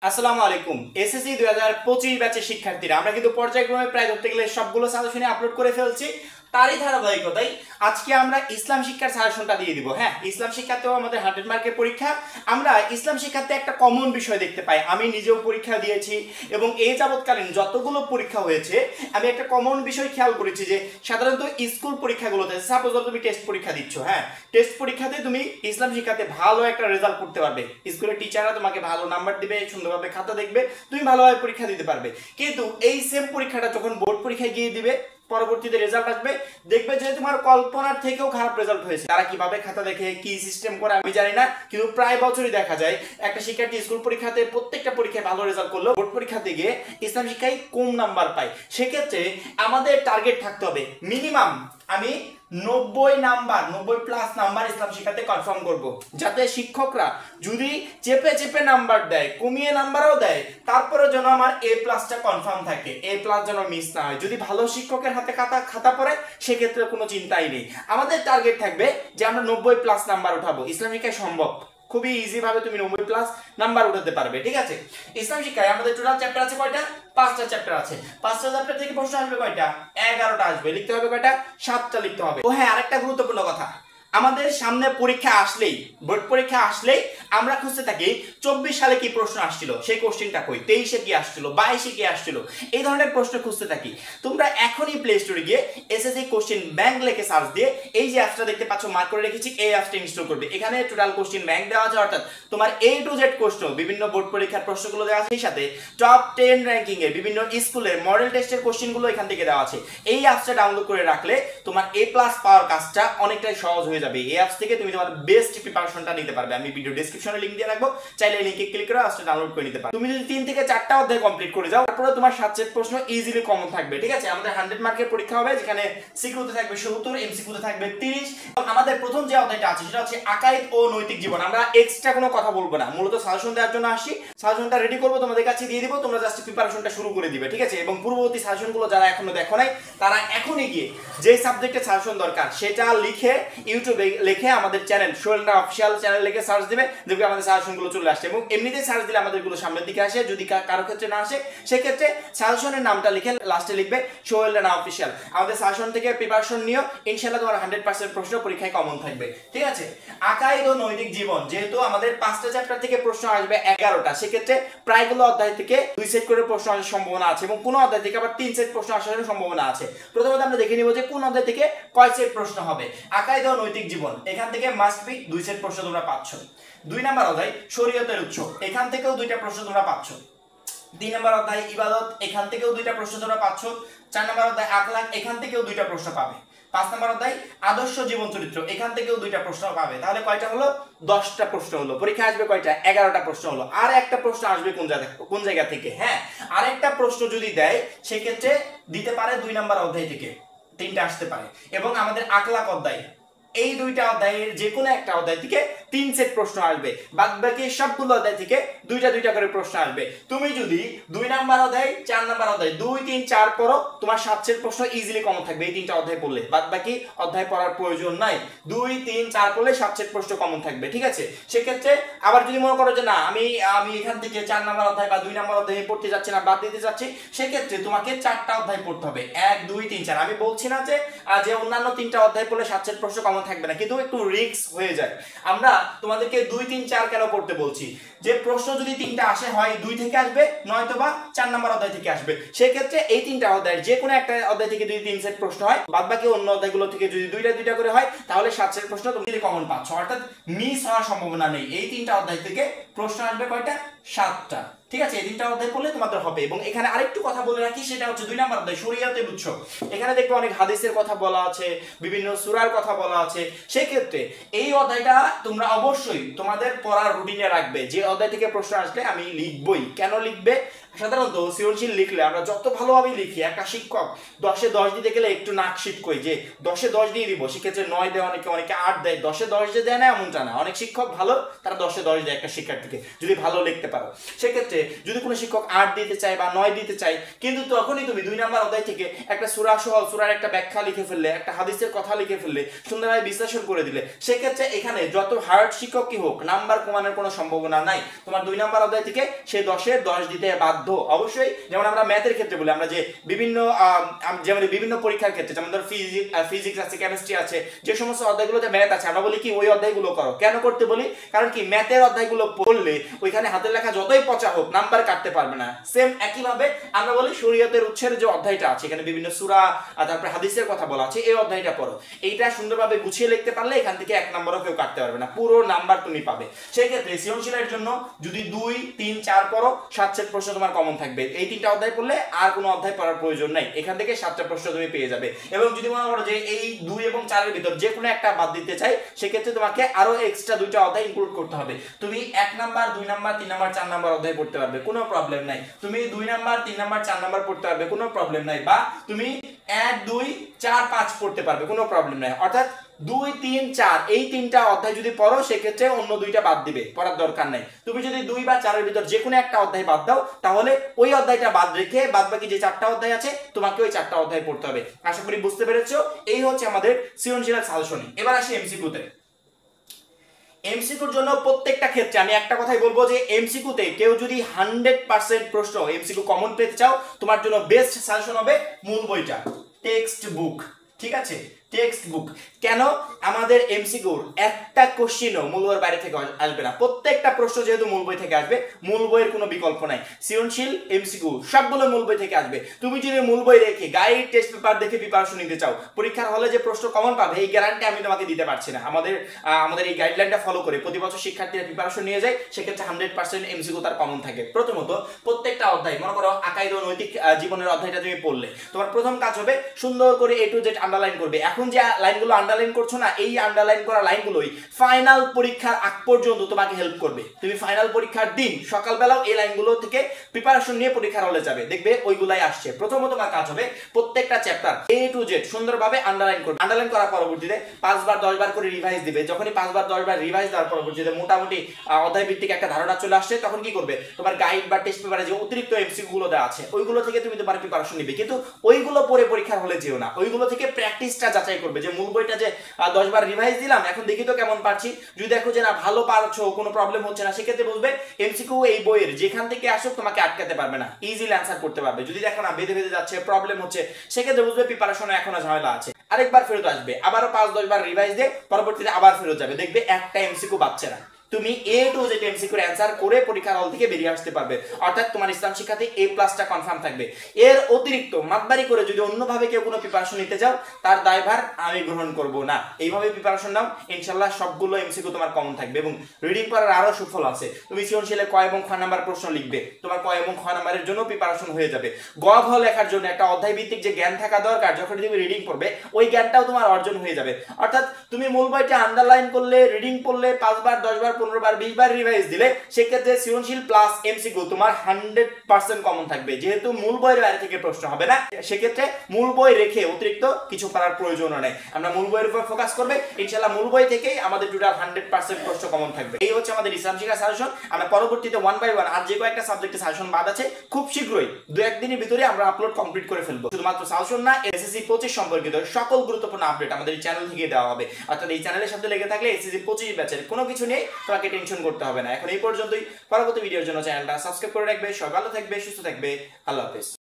আসসালামু আলাইকুম। এসএসসি 2025 ব্যাচের শিক্ষার্থীরা আমরা কিন্তু পর্যায়ক্রমে প্রায় ধরতে গেলে সবগুলো সাজেশনে আপলোড করে ফেলছি। তারই ধারাবাহিকতায় আজকে আমরা ইসলাম শিক্ষার সাজেশনটা দিয়ে দিব। হ্যাঁ, ইসলাম শিক্ষাতেও আমাদের 100 মার্কের পরীক্ষা। আমরা ইসলাম শিক্ষাতে একটা কমন বিষয় দেখতে পাই, আমি নিজেও পরীক্ষা দিয়েছি এবং এই যাবৎকালীন যতগুলো পরীক্ষা হয়েছে আমি একটা কমন বিষয় খেয়াল করেছি যে সাধারণত স্কুল পরীক্ষাগুলোতে সাপোজ তুমি টেস্ট পরীক্ষা দিচ্ছ, হ্যাঁ, টেস্ট পরীক্ষাতে তুমি ইসলাম শিক্ষাতে ভালো একটা রেজাল্ট করতে পারবে, স্কুলের টিচাররা তোমাকে ভালো নাম্বার দিবে, সুন্দরভাবে খাতা দেখবে, তুমি ভালোভাবে পরীক্ষা দিতে পারবে। কিন্তু এই সেম পরীক্ষাটা যখন বোর্ড পরীক্ষায় গিয়ে দিবে, পরবর্তীতে রেজাল্ট আসবে, দেখবে যে তোমার কল্পনার থেকেও খারাপ রেজাল্ট হয়েছে। তারা কিভাবে খাতা দেখে, কি সিস্টেম করে আমি জানি না, কিন্তু প্রায় বছরই দেখা যায় একটা শিক্ষার্থী স্কুল পরীক্ষাতে প্রত্যেকটা পরীক্ষায় ভালো রেজাল্ট করলো, বোর্ড পরীক্ষাতে গিয়ে ইসলাম শিক্ষায় কম নাম্বার পায়। সেক্ষেত্রে আমাদের টার্গেট থাকতে হবে মিনিমাম আমি 90 প্লাস নাম্বার ইসলাম শিক্ষাতে কনফার্ম করব, যাতে শিক্ষকরা যদি চেপে চেপে নাম্বার দেয়, কমিয়ে নাম্বারও দেয়, তারপরে যেন আমার এ প্লাসটা কনফার্ম থাকে, এ প্লাস যেন মিস না হয়। যদি ভালো শিক্ষকের হাতে খাতা পড়ে সেক্ষেত্রে কোনো চিন্তাই নেই। আমাদের টার্গেট থাকবে যে আমরা 90 প্লাস নাম্বার উঠাবো। ইসলাম শিক্ষায় সম্ভব, খুবই ইজি ভাবে তুমি 90 প্লাস নাম্বার উঠাতে পারবে। ঠিক আছে, ইসলাম শিক্ষায় আমাদের টোটাল চ্যাপ্টার আছে কয়টা? 5টা চ্যাপ্টার আছে। 5টা চ্যাপ্টার থেকে প্রশ্ন আসবে কয়টা? 11টা আসবে। লিখতে হবে কয়টা? 7টা লিখতে হবে। ও হ্যাঁ, আরেকটা গুরুত্বপূর্ণ কথা, আমাদের সামনে পরীক্ষা আসলেই, বোর্ড পরীক্ষা আসলেই আমরা খুঁজতে থাকি 24 সালে কি প্রশ্ন আসছিল, সেই কোশ্চেনটা কই, 23-এ কি আসছিল, 22-এ কি আসছিল, এই ধরনের প্রশ্ন খুঁজতে থাকি। তোমরা এখনই প্লে স্টোরে গিয়ে এসএসসি কোশ্চেন ব্যাংক লিখে সার্চ দিয়ে এই যে অ্যাপসটা দেখতে পাচ্ছ মার্ক করে রেখেছি, এই অ্যাপসটা ইনস্টল করবে। এখানে টোটাল কোশ্চেন ব্যাংক দেওয়া আছে, অর্থাৎ তোমার A to Z প্রশ্ন, বিভিন্ন বোর্ড পরীক্ষার প্রশ্নগুলো দেওয়া আছে, সেই সাথে টপ 10 র্যাঙ্কিং এর বিভিন্ন স্কুলের মডেল টেস্টের কোশ্চেনগুলো এখান থেকে দেওয়া আছে। এই অ্যাপসটা ডাউনলোড করে রাখলে তোমার A+ পাওয়ার কাজটা অনেকটাই সহজ হয়ে যাবে। এই অ্যাপস থেকে তুমি তোমার বেস্ট প্রিপারেশনটা নিতে পারবে। আমি ভিডিও ডেসক্রিপশনে লিংক দিয়ে রাখবো, চাইলে এই লিংকে ক্লিক করে অ্যাপসটা ডাউনলোড করে নিতে পারো। তুমি যদি 3 থেকে 4টা অধ্যায় কমপ্লিট করে যাও, তারপরে তোমার 7 সেট প্রশ্ন ইজিলি কমন থাকবে। ঠিক আছে, আমাদের 100 মার্কের পরীক্ষা হবে, যেখানে সিকিউতে থাকবে 70, এমসিকিউতে থাকবে 30। আমাদের প্রথম যে অধ্যায়টা আছে সেটা হচ্ছে আকাইদ ও নৈতিক জীবন। আমরা এক্সট্রা কোনো কথা বলবো না, মূলত সাজেশন দেওয়ার জন্য আসি। সাজেশনটা রেডি করবো, তোমাদের কাছে দিয়ে দিব, তোমরা জাস্ট প্রিপারেশনটা শুরু করে দিবে। ঠিক আছে, এবং পূর্ববর্তী সাজেশনগুলো যারা এখনো দেখো নাই, তারা এখনই গিয়ে যে সাবজেক্টে সাজেশন দরকার সেটা লিখে ইউটিউবে লিখে আমাদের channel Sohel Rana official channel লিখে সার্চ দিবে, দেখবে আমাদের সাজেশনগুলো চলে আসছে। এবং এমনিতে সার্চ দিলে আমাদেরগুলো সামনের দিকে আসে। যদি কারো ক্ষেত্রে না আসে, সেক্ষেত্রে সাজেশনের নামটা লিখে লাস্টে লিখবে সোহেল রানা অফিসিয়াল। আমাদের সাজেশন থেকে প্রিপারেশন নিও, ইনশাআল্লাহ তোমার 100% প্রশ্ন পরীক্ষায় কমন থাকবে। ঠিক আছে, আকাইদ ও নৈতিক জীবন, যেহেতু আমাদের 5টা চ্যাপ্টার থেকে প্রশ্ন আসবে 11টা, সেক্ষেত্রে প্রায়গুলো অধ্যায় থেকে 2 সেট করে প্রশ্ন আসার সম্ভাবনা আছে, এবং কোন অধ্যায় থেকে আবার 3 সেট প্রশ্ন আসার সম্ভাবনা আছে। প্রথমত আমরা দেখে নিব যে কোন অধ্যায় থেকে কয় সেট প্রশ্ন হবে। আকাইদ ও নৈতিক জীবন, এখান থেকে মাস্ট বি 2 সেট প্রশ্ন তোমরা পাচ্ছ। 2 নাম্বার অধ্যায় শরীয়তের উৎস, এখান থেকেও 2টা প্রশ্ন তোমরা পাচ্ছ। 3 নাম্বার অধ্যায় ইবাদত, এখান থেকেও 2টা প্রশ্ন তোমরা পাচ্ছ। 4 নাম্বার অধ্যায় আখলাক, এখান থেকেও 2টা প্রশ্ন পাবে। 5 নাম্বার অধ্যায় আদর্শ জীবন চরিত্র, এখান থেকেও 2টা প্রশ্ন পাবে। তাহলে কয়টা হলো? 10টা প্রশ্ন হলো। পরীক্ষা আসবে কয়টা? 11টা প্রশ্ন হলো। আর একটা প্রশ্ন আসবে কোন জায়গা থেকে? হ্যাঁ, আরেকটা প্রশ্ন যদি দেয় সেক্ষেত্রে দিতে পারে 2 নাম্বার অধ্যায় থেকে, 3টা আসতে পারে। এবং আমাদের আখলাক অধ্যায়, এই 2টা অধ্যায়ের যে কোনো একটা অধ্যায় থেকে 3 সেট প্রশ্ন আসবে। বাদ বাকি সবগুলো অধ্যায় থেকে 2টা করে প্রশ্ন আসবে। তুমি যদি 2 নাম্বার অধ্যায়, 4 নাম্বার অধ্যায় 2, 3, 4 পড়ো, তোমার 7 সেট প্রশ্ন ইজিলি কমন থাকবে এই 3টা অধ্যায় পড়লে। বাদ বাকি অধ্যায় পড়ার প্রয়োজন নাই, 2, 3, 4 পড়লে 7 সেট প্রশ্ন কমন থাকবে। ঠিক আছে, সেক্ষেত্রে আবার যদি মনে করো যে না আমি এখান থেকে 4 নাম্বার অধ্যায় বা 2 নাম্বার অধ্যায় পড়তে যাচ্ছি না, বাদ দিতে যাচ্ছি, সেক্ষেত্রে তোমাকে 4টা অধ্যায় পড়তে হবে। 1, 2, 3, 4। আমি বলছি না যে অন্যান্য 3টা অধ্যায় পড়লে 7 সেট প্রশ্ন কমন থাকবে না, কিন্তু একটু রিস্ক হয়ে যায়। আমরা তোমাদেরকে 2, 3, 4 কেন পড়তে বলছি? যে প্রশ্ন যদি 3টা আসে, হয় 2 থেকে আসবে, নয়তো বা 4 নাম্বার অধ্যায় থেকে আসবে। সেই ক্ষেত্রে এই 3টা অধ্যায় যে কোনো একটা অধ্যায় থেকে যদি 3 সেট প্রশ্ন হয়, বাদ বাকি অন্য অধ্যায়গুলো থেকে যদি 2টা করে হয়, তাহলে 7 সেট প্রশ্ন তুমি কমন পাচ্ছ, অর্থাৎ মিস হওয়ার সম্ভাবনা নেই। এই 3টা অধ্যায় থেকে প্রশ্ন আসবে কয়টা? 7টা। ঠিক আছে, এই 3টা অধ্যায় পড়লে তোমাদের হবে। এবং এখানে আরেকটু কথা বলে রাখি, সেটা হচ্ছে 2 নাম্বার অধ্যায় শরীয়তের উৎস। এখানে দেখবে অনেক হাদিসের কথা বলা আছে, বিভিন্ন সূরার কথা বলা আছে। সেই ক্ষেত্রে এই অধ্যায়টা তোমরা অবশ্যই তোমাদের পড়ার রুটিনে রাখবে। যে অধ্যায় থেকে প্রশ্ন আসলে আমি লিখবই। কেন লিখবে? সাধারণত সৃজনশীল লিখলে আমরা যত ভালোভাবে লিখি, একটা শিক্ষক 10-এ 10 দিতে গেলে একটু নাকশিট কই যে 10-এ 10 দিয়ে দিব, সেক্ষেত্রে 9 দেয়, অনেকে 8 দেয়। 10-এ 10 যে দেয় না এমনটা না, অনেক শিক্ষক ভালো, তারা 10-এ 10 দেয় একটা শিক্ষার্থীকে, যদি ভালো লিখতে পারো। সেক্ষেত্রে যদি কোনো শিক্ষক 8 দিতে চায় বা 9 দিতে চায়, কিন্তু তখনই তুমি 2 নাম্বার অধ্যায় থেকে একটা সূরা সহ সূরার একটা ব্যাখ্যা লিখে ফেললে, একটা হাদিসের কথা লিখে ফেললে, সুন্দরভাবে বিশ্লেষণ করে দিলে, সেক্ষেত্রে এখানে যত হার্ড হার্ড শিক্ষক কি হোক, নাম্বার কমানোর কোনো সম্ভাবনা নাই। তোমার 2 নাম্বার অধ্যায় থেকে সে 10-এ 10 দিতে বাধ্য অবশ্যই। যেমন আমরা ম্যাথের ক্ষেত্রে বলি, আমরা যে বিভিন্ন পরীক্ষার ক্ষেত্রে, যেমন ধর ফিজিক্স আছে, কেমিস্ট্রি আছে, যে সমস্ত অধ্যায়গুলোতে ম্যাথ আছে, আমরা বলি কি ওই অধ্যায়গুলো করো। কেন করতে বলি? কারণ কি ম্যাথের অধ্যায়গুলো পড়লে ওইখানে হাতের লেখা যতই পচা হোক নাম্বার কাটতে পারবে না। সেম একইভাবে আমরা বলি শরীয়তের উৎসের যে অধ্যায়টা আছে, এখানে বিভিন্ন সূরা আর তারপরে হাদিসের কথা বলা আছে, এই অধ্যায়টা পড়ো। এইটা সুন্দরভাবে গুছিয়ে লিখতে পারলে এখান থেকে 1 নম্বরও কেউ কাটতে পারবে না, পুরো নাম্বার তুমি পাবে। সেই ক্ষেত্রে সৃজনশীলের জন্য যদি 2, 3, 4 পড়ো, 7 সেট প্রশ্ন তোমার কমন থাকবে। এই 3টা অধ্যায় পড়লে আর কোনো অধ্যায় পড়ার প্রয়োজন নাই, এখান থেকে 7টা প্রশ্ন তুমি পেয়ে যাবে। এবং যদি মনে করো যে এই 2 এবং 4 এর ভিতর যে কোনো একটা বাদ দিতে চাই, সেক্ষেত্রে তোমাকে আরো এক্সট্রা 2টা অধ্যায় ইনক্লুড করতে হবে। তুমি 1 নাম্বার, 2 নাম্বার, 3 নাম্বার, 4 নাম্বার অধ্যায় পড়তে পারবে, কোনো প্রবলেম নাই। তুমি 2 নাম্বার, 3 নাম্বার, 4 নাম্বার পড়তে পারবে, কোনো প্রবলেম নাই। বা তুমি 1, 2, 4, 5 পড়তে পারবে, কোনো প্রবলেম নাই। অর্থাৎ 2, 3, 4 এই 3টা অধ্যায় যদি পড়ো, সেক্ষেত্রে অন্য 2টা বাদ দিবে, পড়ার দরকার নাই। তুমি যদি 2 বা 4 এর ভিতর যে কোনো একটা অধ্যায় বাদ দাও, তাহলে ওই অধ্যায়টা বাদ রেখে বাদবাকি যে 4টা অধ্যায় আছে তোমাকে ওই 4টা অধ্যায় পড়তে হবে। আশা করি বুঝতে পেরেছো। এই হচ্ছে আমাদের সৃজনশীলের সাজেশন। এবার আসি এমসিকিউতে। এমসিকিউর জন্য প্রত্যেকটা ক্ষেত্রে আমি একটা কথাই বলবো যে এমসিকিউতে কেউ যদি 100% প্রশ্ন এমসিকিউ কমন পেতে চাও, তোমার জন্য বেস্ট সাজেশন হবে মূল বইটা, টেক্সট বুক। ঠিক আছে, টেক্সট বুক। কেন? আমাদের এমসিকিউর একটা কোশ্চেনও মূল বইয়ের বাইরে থেকে আসবে না। প্রত্যেকটা প্রশ্ন যেহেতু মূল বই থেকে আসবে, মূল বইয়ের কোনো বিকল্প নাই। সৃজনশীল, এমসিকিউ সবগুলো মূল বই থেকে আসবে। তুমি যদি মূল বই রেখে গাইড, টেস্ট পেপার দেখে প্রিপারেশন নিতে চাও, পরীক্ষার হলে যে প্রশ্ন কমন পাবে এই গ্যারান্টি আমি তোমাকে দিতে পারছি না। আমাদের এই গাইডলাইনটা ফলো করে প্রতি বছর শিক্ষার্থীরা প্রিপারেশন নিয়ে যায়, সেক্ষেত্রে 100% এমসিকিউ তার কমন থাকে। প্রথমত প্রত্যেকটা অধ্যায়, মনে করো আকাইদ ও নৈতিক জীবনের অধ্যায়টা তুমি পড়লে, তোমার প্রথম কাজ হবে সুন্দর করে A to Z আন্ডারলাইন করবে। এখন যে লাইনগুলো আন্ডারলাইন করছো না, এই আন্ডারলাইন করা লাইনগুলোই ফাইনাল পরীক্ষার আগ পর্যন্ত তোমাকে হেল্প করবে। তুমি ফাইনাল পরীক্ষার দিন সকালবেলাও এই লাইনগুলো থেকে প্রিপারেশন নিয়ে পরীক্ষার হলে যাবে, দেখবে ওইগুলাই আসছে। প্রথমত তোমার কাজ হবে প্রত্যেকটা চ্যাপ্টার A to Z সুন্দরভাবে আন্ডারলাইন করবে। আন্ডারলাইন করার পরবর্তীতে 5 বার 10 বার করে রিভাইজ দিবে। যখনই 5 বার 10 বার রিভাইজ দেওয়ার পরবর্তীতে মোটামুটি অধ্যায় ভিত্তিক একটা ধারণা চলে আসছে, তখন কি করবে? তোমার গাইড বা টেস্ট পেপারে যে অতিরিক্ত এমসিকিউ গুলো দেওয়া আছে, ওইগুলো থেকে তুমি তোমার প্রিপারেশন নিবে। কিন্তু ওইগুলো পরে পরীক্ষার হলে যেও না, ওইগুলো থেকে প্র্যাকটিসটা যাচাই করবে যে মূল বইটা যে 10 বার রিভাইজ দিলাম, এখন দেখি তো কেমন পারছি। যদি দেখো যে না ভালো পারছো, কোনো প্রবলেম হচ্ছে না, সেক্ষেত্রে বুঝবে এমসিকিউ এই বইয়ের যেখান থেকে আসুক তোমাকে আটকাতে পারবে না, ইজিলি অ্যান্সার করতে পারবে। যদি দেখো না বেঁধে বেঁধে যাচ্ছে, প্রবলেম হচ্ছে, সেক্ষেত্রে বুঝবে প্রিপারেশনে এখনো ঝামেলা আছে। আরেকবার ফেরত আসবে, আবারও 5-10 বার রিভাইজ দিয়ে পরবর্তীতে আবার ফেরত যাবে, দেখবে একটা এমসিকিউ পাচ্ছে না। তুমি A to Z এমসিকিউর অ্যানসার করে পরীক্ষার হল থেকে বেরিয়ে আসতে পারবে। অর্থাৎ তোমার ইসলাম শিক্ষাতে A+টা কনফার্ম থাকবে। এর অতিরিক্ত মাতবারি করে যদি অন্যভাবে কেউ কোনো প্রিপারেশন নিতে যাও, তার দায়ভার আমি গ্রহণ করব না। এইভাবে প্রিপারেশন নাও, ইনশাআল্লাহ সবগুলো এমসিকিউ তোমার কমন থাকবে। এবং রিডিং করার আরো সুফল আছে। তুমি সৃজনশীলে ক এবং খ নাম্বার প্রশ্ন লিখবে, তোমার ক এবং খ নাম্বারের জন্য প্রিপারেশন হয়ে যাবে। গ ঘ লেখার জন্য একটা অধ্যায় ভিত্তিক যে জ্ঞান থাকা দরকার, যখন তুমি রিডিং করবে ওই জ্ঞানটাও তোমার অর্জন হয়ে যাবে। অর্থাৎ তুমি মূল বইটা আন্ডারলাইন করলে, রিডিং পড়লে, 5 বার 10 বার 15 বার 20 বার রিভাইজ দিলে, সেক্ষেত্রে সৃজনশীল প্লাস এমসিকিউ তোমার 100% কমন থাকবে। যেহেতু মূল বইয়ের বাইরে থেকে প্রশ্ন হবে না, সেক্ষেত্রে মূল বই রেখে অতিরিক্ত কিছু করার প্রয়োজন নেই। আমরা মূল বইয়ের উপর ফোকাস করবে, ইনশাআল্লাহ মূল বই থেকেই আমাদের টোটাল 100% প্রশ্ন কমন থাকবে। এই হচ্ছে আমাদের ইসলাম শিক্ষা সাজেশন। আমরা পরবর্তীতে 1 by 1 আর যে কয়েকটা সাবজেক্টে সাজেশন বাদ আছে, খুব শীঘ্রই 2-1 দিনের ভিতরে আমরা আপলোড কমপ্লিট করে ফেলবো। শুধুমাত্র সাজেশন না, এসএসসি 25 সম্পর্কিত সকল গুরুত্বপূর্ণ আপডেট আমাদের এই চ্যানেল থেকে দেওয়া হবে। অর্থাৎ এই চ্যানেলের সাথে লেগে থাকলে এসএসসি 25 ব্যাচের কোনো কিছু নেই, তোমাকে টেনশন করতে হবে না। এখন এই পর্যন্তই। পরবর্তী ভিডিওর জন্য চ্যানেলটা সাবস্ক্রাইব করে রাখবে। সবাই ভালো থাকবে, সুস্থ থাকবে। আল্লাহ হাফেজ।